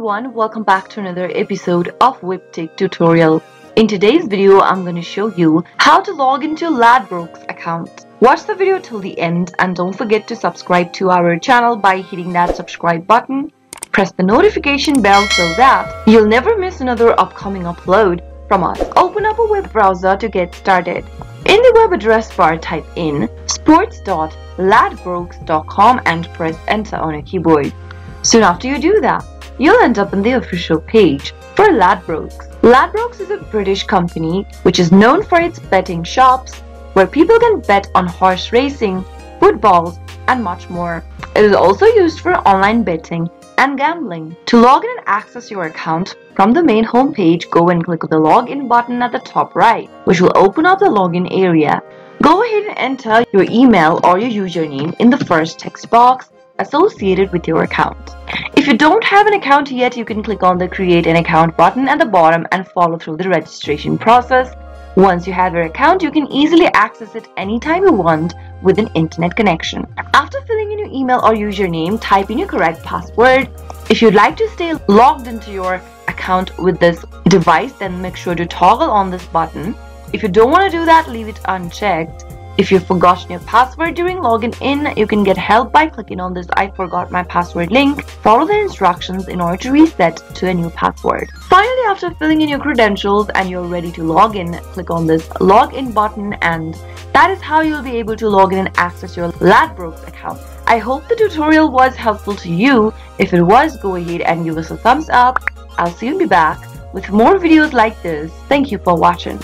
everyone, welcome back to another episode of Webtech Tutorial. In today's video, I'm going to show you how to log into Ladbrokes account. Watch the video till the end and don't forget to subscribe to our channel by hitting that subscribe button. Press the notification bell so that you'll never miss another upcoming upload from us. Open up a web browser to get started. In the web address bar, type in sports.ladbrokes.com and press enter on your keyboard. Soon after you do that, you'll end up on the official page for Ladbrokes. Ladbrokes is a British company which is known for its betting shops where people can bet on horse racing, footballs, and much more. It is also used for online betting and gambling. To log in and access your account, from the main homepage, go and click the login button at the top right, which will open up the login area. Go ahead and enter your email or your username in the first text box associated with your account. If you don't have an account yet, you can click on the create an account button at the bottom and follow through the registration process. Once you have your account, you can easily access it anytime you want with an internet connection. After filling in your email or username, type in your correct password. If you'd like to stay logged into your account with this device, then make sure to toggle on this button. If you don't want to do that, leave it unchecked. If you've forgotten your password during login in, you can get help by clicking on this I forgot my password link. Follow the instructions in order to reset to a new password. Finally, after filling in your credentials and you're ready to log in, click on this login button, and that is how you'll be able to log in and access your Ladbrokes account. I hope the tutorial was helpful to you. If it was, go ahead and give us a thumbs up. I'll soon be back with more videos like this. Thank you for watching.